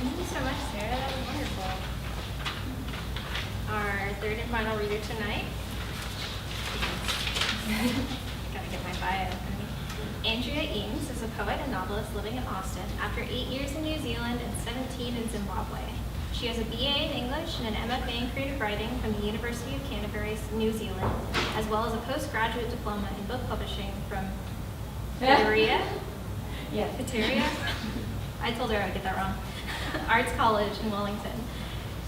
Thank you so much, Sarah. That was wonderful. Our third and final reader tonight. Gotta get my bio. Andrea Eames is a poet and novelist living in Austin after 8 years in New Zealand and 17 in Zimbabwe. She has a BA in English and an MFA in creative writing from the University of Canterbury, New Zealand, as well as a postgraduate diploma in book publishing from Pretoria. I told her I would get that wrong. Arts College in Wellington.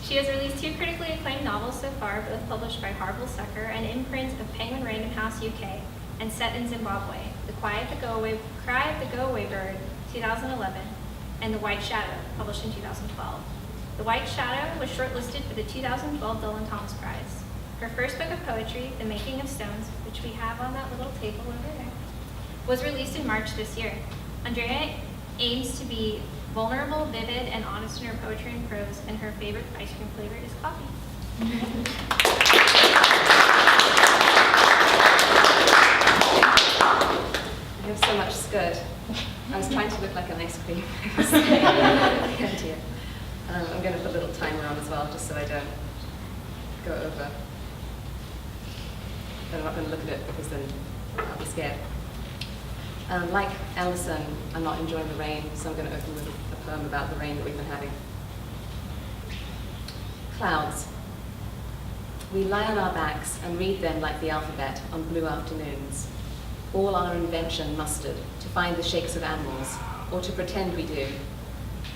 She has released 2 critically acclaimed novels so far, both published by Harvill Secker and imprint of Penguin Random House UK, and set in Zimbabwe. Cry of the Go Away Bird, 2011, and The White Shadow, published in 2012. The White Shadow was shortlisted for the 2012 Dylan Thomas Prize. Her first book of poetry, The Making of Stones, which we have on that little table over there, was released in March this year. Andrea aims to be vulnerable, vivid, and honest in her poetry and prose, and her favorite ice cream flavor is coffee. I have so much skirt. I was trying to look like an ice cream. I'm going to put a little timer on as well, just so I don't go over. But I'm not going to look at it because then I'll be scared. Like Alison, I'm not enjoying the rain, so I'm going to open with a poem about the rain that we've been having. Clouds. We lie on our backs and read them like the alphabet on blue afternoons. All our invention mustered to find the shapes of animals, or to pretend we do,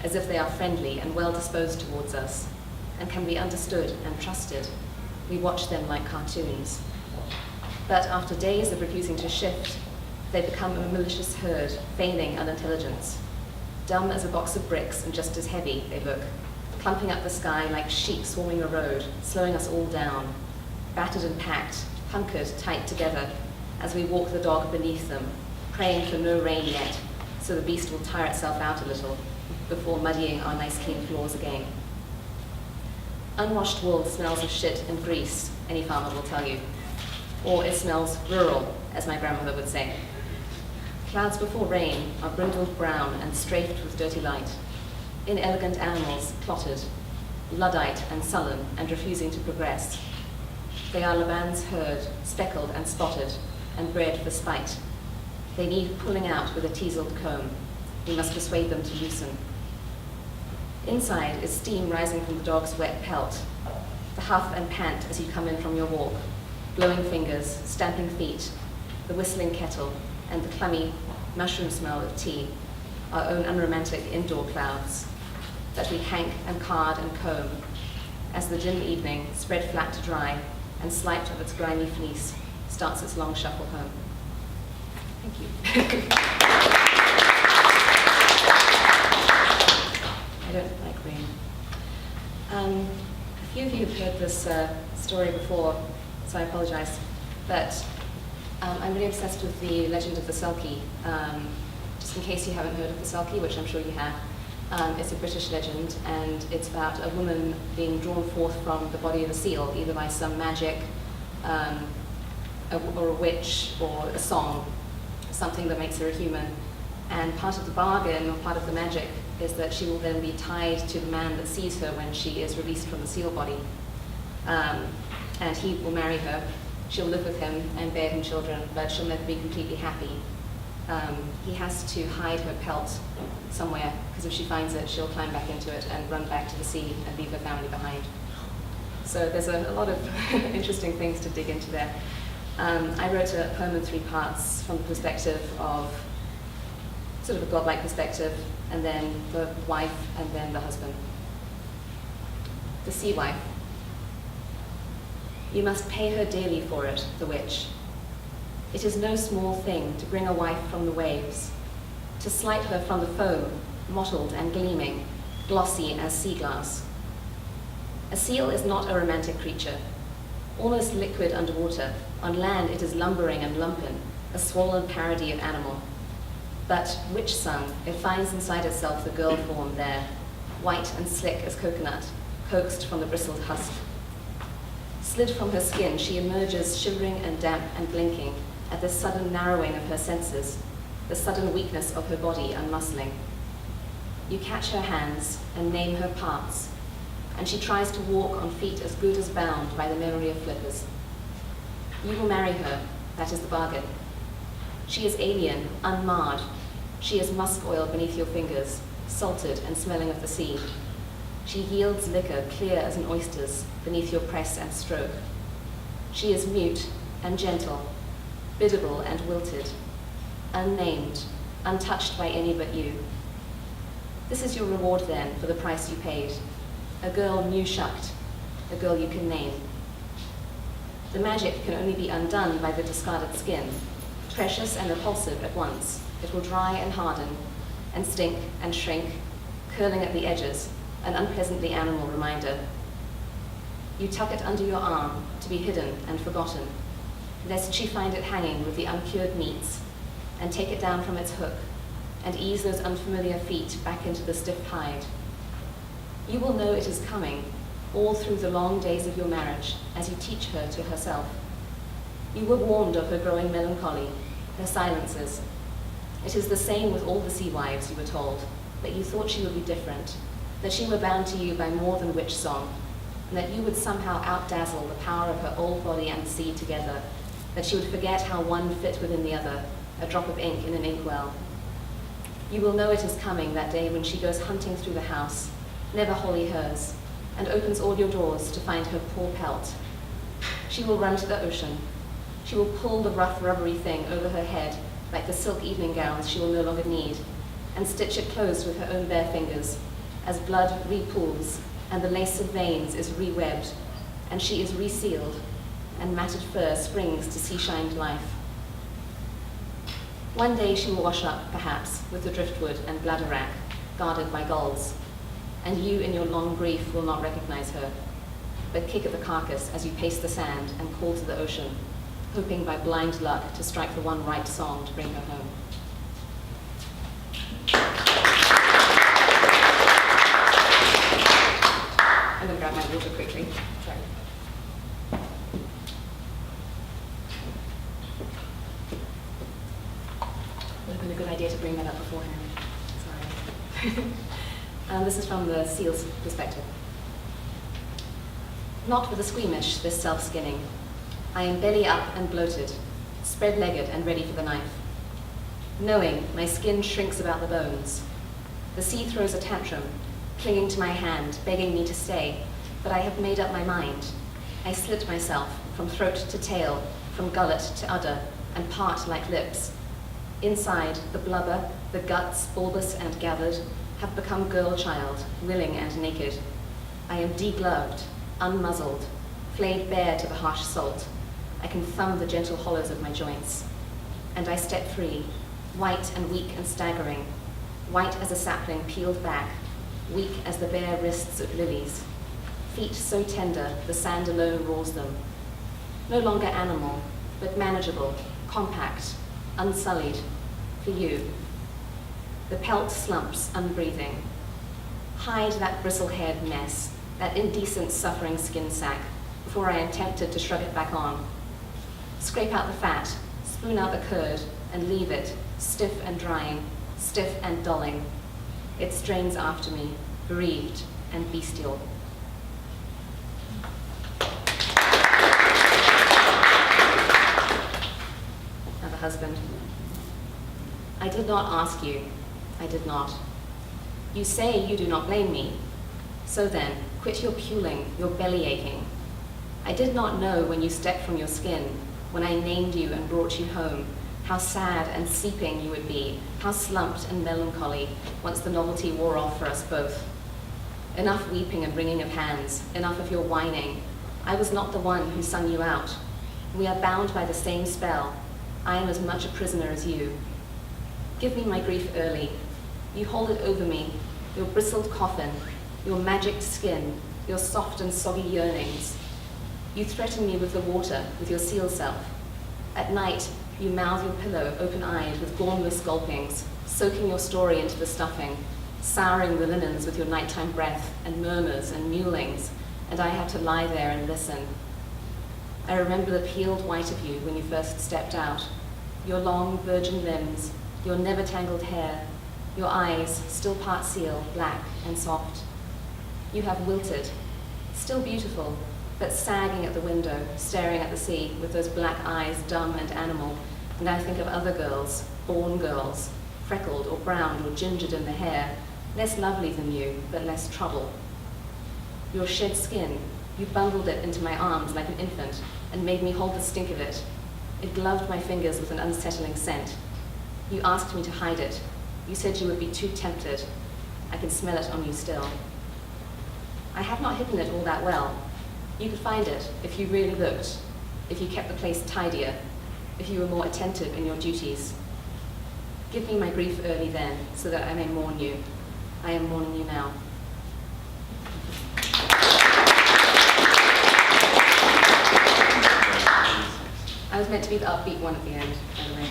as if they are friendly and well disposed towards us, and can be understood and trusted. We watch them like cartoons. But after days of refusing to shift, they become a malicious herd, feigning unintelligence. Dumb as a box of bricks and just as heavy, they look, clumping up the sky like sheep swarming a road, slowing us all down, battered and packed, hunkered tight together, as we walk the dog beneath them, praying for no rain yet, so the beast will tire itself out a little before muddying our nice clean floors again. Unwashed wool smells of shit and grease, any farmer will tell you. Or it smells rural, as my grandmother would say. Clouds before rain are brindled brown and strafed with dirty light. Inelegant animals plotted, Luddite and sullen and refusing to progress. They are Laban's herd, speckled and spotted, and bred for spite. They need pulling out with a teaseled comb. We must persuade them to loosen. Inside is steam rising from the dog's wet pelt, the huff and pant as you come in from your walk, blowing fingers, stamping feet, the whistling kettle, and the clammy mushroom smell of tea, our own unromantic indoor clouds, that we hank and card and comb, as the dim evening, spread flat to dry, and sliped of its grimy fleece, starts its long shuffle home. Thank you. I don't like rain. A few of you have heard this story before, so I apologize. But I'm really obsessed with the legend of the Selkie. Just in case you haven't heard of the Selkie, which I'm sure you have, it's a British legend, and it's about a woman being drawn forth from the body of a seal, either by some magic, or a witch, or a song, something that makes her a human. And part of the bargain, or part of the magic, is that she will then be tied to the man that sees her when she is released from the seal body. And he will marry her. She'll live with him and bear him children, but she'll never be completely happy. He has to hide her pelt somewhere, because if she finds it, she'll climb back into it and run back to the sea and leave her family behind. So there's a lot of interesting things to dig into there. I wrote a poem in 3 parts from the perspective of sort of a godlike perspective, and then the wife, and then the husband. The sea wife. You must pay her dearly for it, the witch. It is no small thing to bring a wife from the waves, to slight her from the foam, mottled and gleaming, glossy as sea glass. A seal is not a romantic creature, almost liquid underwater. On land it is lumbering and lumpen, a swollen parody of animal. But witch-sung, it finds inside itself the girl form there, white and slick as coconut, coaxed from the bristled husk. Slid from her skin, she emerges shivering and damp and blinking at the sudden narrowing of her senses, the sudden weakness of her body unmuscling. You catch her hands and name her parts, and she tries to walk on feet as good as bound by the memory of flippers. You will marry her, that is the bargain. She is alien, unmarred. She is musk oil beneath your fingers, salted and smelling of the sea. She yields liquor clear as an oyster's beneath your press and stroke. She is mute and gentle, biddable and wilted, unnamed, untouched by any but you. This is your reward then for the price you paid. A girl new-shucked, a girl you can name. The magic can only be undone by the discarded skin, precious and repulsive at once. It will dry and harden, and stink and shrink, curling at the edges, an unpleasantly animal reminder. You tuck it under your arm to be hidden and forgotten, lest she find it hanging with the uncured meats, and take it down from its hook, and ease those unfamiliar feet back into the stiff hide. You will know it is coming all through the long days of your marriage as you teach her to herself. You were warned of her growing melancholy, her silences. It is the same with all the sea wives, you were told, that you thought she would be different, that she were bound to you by more than witch song, and that you would somehow outdazzle the power of her old body and sea together, that she would forget how one fit within the other, a drop of ink in an inkwell. You will know it is coming that day when she goes hunting through the house, never wholly hers, and opens all your doors to find her poor pelt. She will run to the ocean. She will pull the rough rubbery thing over her head like the silk evening gowns she will no longer need, and stitch it closed with her own bare fingers, as blood repools and the lace of veins is rewebbed, and she is resealed, and matted fur springs to sea-shined life. One day she will wash up, perhaps, with the driftwood and bladder rack, guarded by gulls, and you in your long grief will not recognize her, but kick at the carcass as you pace the sand and call to the ocean, hoping by blind luck to strike the one right song to bring her home. I'm going to grab my water quickly. Sorry. Would have been a good idea to bring that up beforehand. Sorry. This is from the seal's perspective. Not with a squeamish, this self-skinning. I am belly up and bloated, spread-legged and ready for the knife. Knowing, my skin shrinks about the bones. The sea throws a tantrum, clinging to my hand, begging me to stay, but I have made up my mind. I slit myself from throat to tail, from gullet to udder, and part like lips. Inside, the blubber, the guts, bulbous and gathered, have become girl-child, willing and naked. I am degloved, unmuzzled, flayed bare to the harsh salt. I can thumb the gentle hollows of my joints. And I step free, white and weak and staggering, white as a sapling peeled back, weak as the bare wrists of lilies, feet so tender the sand alone roars them. No longer animal, but manageable, compact, unsullied, for you. The pelt slumps, unbreathing. Hide that bristle-haired mess, that indecent suffering skin sack, before I am tempted to shrug it back on. Scrape out the fat, spoon out the curd, and leave it, stiff and drying, stiff and dulling. It strains after me, bereaved and bestial. Now the husband. I did not ask you. I did not. You say you do not blame me. So then, quit your puling, your belly aching. I did not know when you stepped from your skin, when I named you and brought you home, how sad and seeping you would be, how slumped and melancholy, once the novelty wore off for us both. Enough weeping and wringing of hands, enough of your whining. I was not the one who sung you out. We are bound by the same spell. I am as much a prisoner as you. Give me my grief early. You hold it over me, your bristled coffin, your magic skin, your soft and soggy yearnings. You threaten me with the water, with your seal self. At night, you mouth your pillow, open-eyed, with gormless gulpings, soaking your story into the stuffing, souring the linens with your nighttime breath, and murmurs and mewlings, and I have to lie there and listen. I remember the peeled white of you when you first stepped out, your long virgin limbs, your never tangled hair, your eyes still part seal, black and soft. You have wilted, still beautiful, but sagging at the window, staring at the sea with those black eyes, dumb and animal, and I think of other girls, born girls, freckled or browned or gingered in the hair, less lovely than you, but less trouble. Your shed skin, you bundled it into my arms like an infant and made me hold the stink of it. It gloved my fingers with an unsettling scent. You asked me to hide it. You said you would be too tempted. I can smell it on you still. I have not hidden it all that well. You could find it if you really looked, if you kept the place tidier, if you were more attentive in your duties. Give me my grief early then, so that I may mourn you. I am mourning you now. I was meant to be the upbeat one at the end, by the way.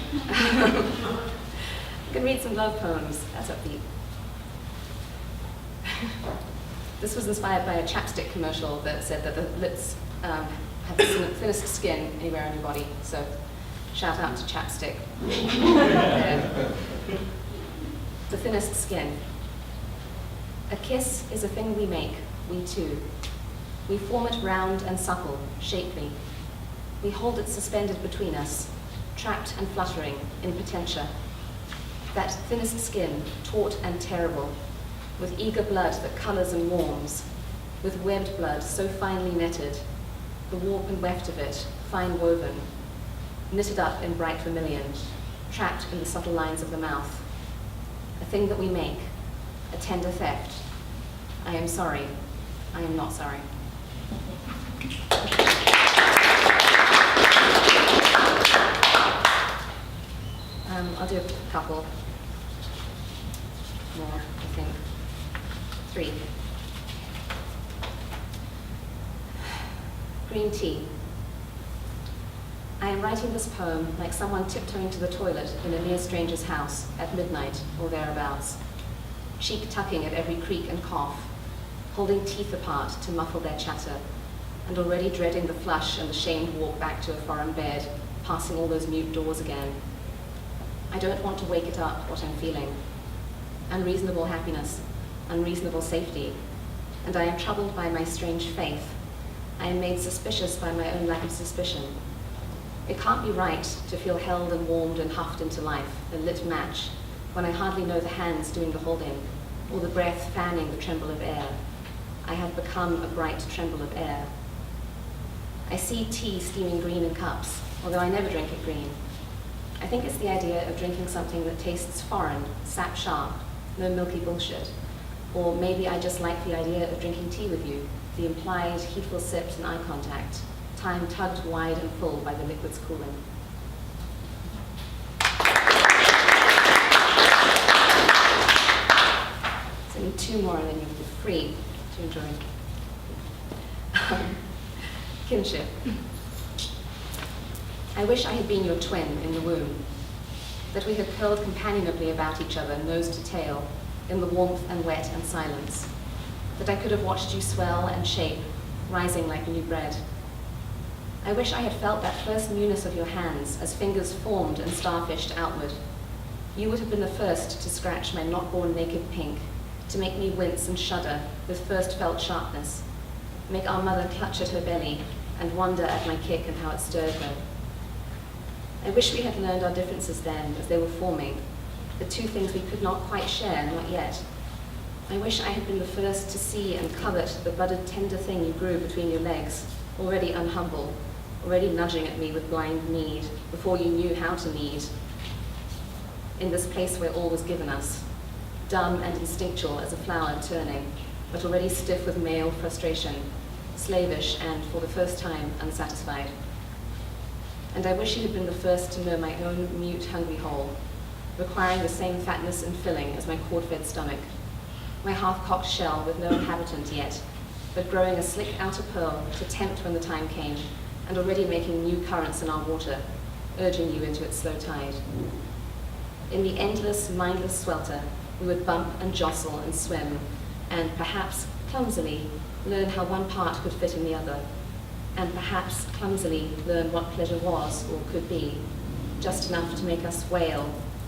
I can read some love poems. That's upbeat. This was inspired by a chapstick commercial that said that the lips have the thinnest skin anywhere on your body. So, shout out to chapstick. The thinnest skin. A kiss is a thing we make, we two. We form it round and supple, shapely. We hold it suspended between us, trapped and fluttering in potentia. That thinnest skin, taut and terrible, with eager blood that colours and warms, with webbed blood so finely netted, the warp and weft of it, fine woven, knitted up in bright vermilion, trapped in the subtle lines of the mouth. A thing that we make, a tender theft. I am sorry. I am not sorry. I'll do a couple more, I think. 3. Green tea. I am writing this poem like someone tiptoeing to the toilet in a near stranger's house at midnight or thereabouts, cheek tucking at every creak and cough, holding teeth apart to muffle their chatter, and already dreading the flush and the shamed walk back to a foreign bed, passing all those mute doors again. I don't want to wake it up, what I'm feeling. Unreasonable happiness, unreasonable safety, and I am troubled by my strange faith. I am made suspicious by my own lack of suspicion. It can't be right to feel held and warmed and huffed into life, a lit match, when I hardly know the hands doing the holding, or the breath fanning the tremble of air. I have become a bright tremble of air. I see tea steaming green in cups, although I never drink it green. I think it's the idea of drinking something that tastes foreign, sap sharp, no milky bullshit. Or maybe I just like the idea of drinking tea with you, the implied heedful sips and eye contact, time tugged wide and full by the liquid's cooling. So I need 2 more and then you'll be free to enjoy. Kinship. I wish I had been your twin in the womb, that we had curled companionably about each other, nose to tail, in the warmth and wet and silence, that I could have watched you swell and shape, rising like new bread. I wish I had felt that first newness of your hands as fingers formed and starfished outward. You would have been the first to scratch my not-born naked pink, to make me wince and shudder with first felt sharpness, make our mother clutch at her belly and wonder at my kick and how it stirred her. I wish we had learned our differences then as they were forming, the 2 things we could not quite share, not yet. I wish I had been the first to see and covet the budded tender thing you grew between your legs, already unhumble, already nudging at me with blind need, before you knew how to need. In this place where all was given us, dumb and instinctual as a flower turning, but already stiff with male frustration, slavish and, for the first time, unsatisfied. And I wish you had been the first to know my own mute hungry hole, requiring the same fatness and filling as my cord-fed stomach, my half-cocked shell with no inhabitant yet, but growing a slick outer pearl to tempt when the time came, and already making new currents in our water, urging you into its slow tide. In the endless, mindless swelter, we would bump and jostle and swim, and perhaps, clumsily, learn how one part could fit in the other, and perhaps, clumsily, learn what pleasure was or could be, just enough to make us wail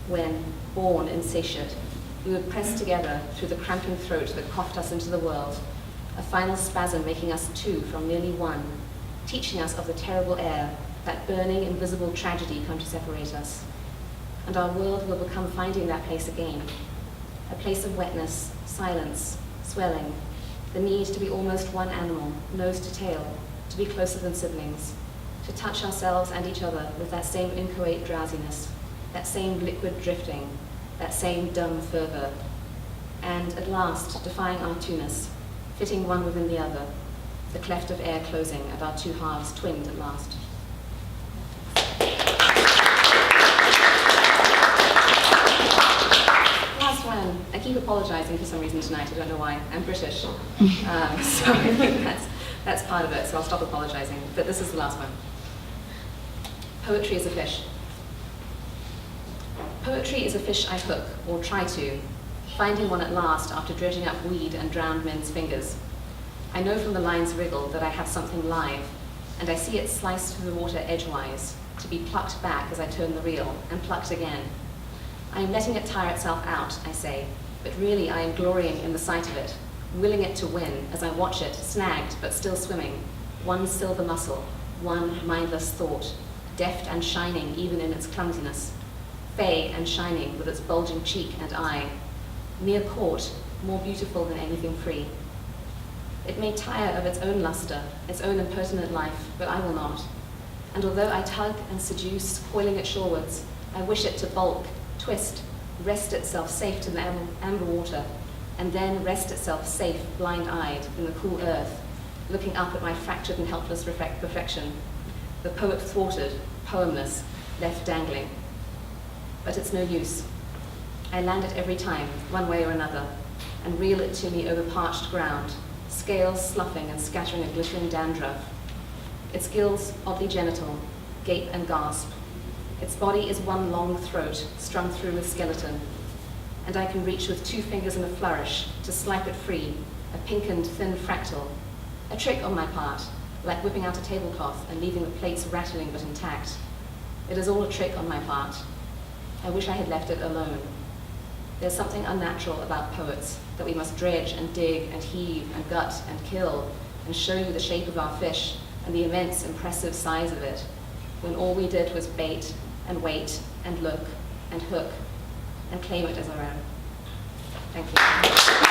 when, born insatiate, we would press together through the cramping throat that coughed us into the world, a final spasm making us two from merely one, teaching us of the terrible air, that burning, invisible tragedy come to separate us. And our world will become finding that place again, a place of wetness, silence, swelling, the need to be almost one animal, nose to tail, to be closer than siblings, to touch ourselves and each other with that same inchoate drowsiness, that same liquid drifting, that same dumb fervor, and at last defying our two-ness, fitting one within the other, the cleft of air closing and our two halves twinned at last. Last one. I keep apologizing for some reason tonight. I don't know why. I'm British. So I think that's part of it, so I'll stop apologizing. But this is the last one. Poetry is a fish. Poetry is a fish I hook, or try to, finding one at last after dredging up weed and drowned men's fingers. I know from the line's wriggle that I have something live, and I see it sliced through the water edgewise, to be plucked back as I turn the reel, and plucked again. I am letting it tire itself out, I say, but really I am glorying in the sight of it, willing it to win as I watch it, snagged but still swimming, one silver muscle, one mindless thought, deft and shining even in its clumsiness, fey and shining with its bulging cheek and eye, mere caught, more beautiful than anything free. It may tire of its own luster, its own impertinent life, but I will not. And although I tug and seduce, coiling it shorewards, I wish it to bulk, twist, rest itself safe to the amber water, and then rest itself safe, blind-eyed, in the cool earth, looking up at my fractured and helpless perfection, the poet thwarted, poemless, left dangling. But it's no use. I land it every time, one way or another, and reel it to me over parched ground, scales sloughing and scattering a glittering dandruff. Its gills oddly genital, gape and gasp. Its body is one long throat, strung through with skeleton, and I can reach with 2 fingers in a flourish to slipe it free, a pinkened, thin fractal, a trick on my part, like whipping out a tablecloth and leaving the plates rattling but intact. It is all a trick on my part. I wish I had left it alone. There's something unnatural about poets, that we must dredge and dig and heave and gut and kill and show you the shape of our fish and the immense, impressive size of it, when all we did was bait and wait and look and hook and claim it as our own. Thank you.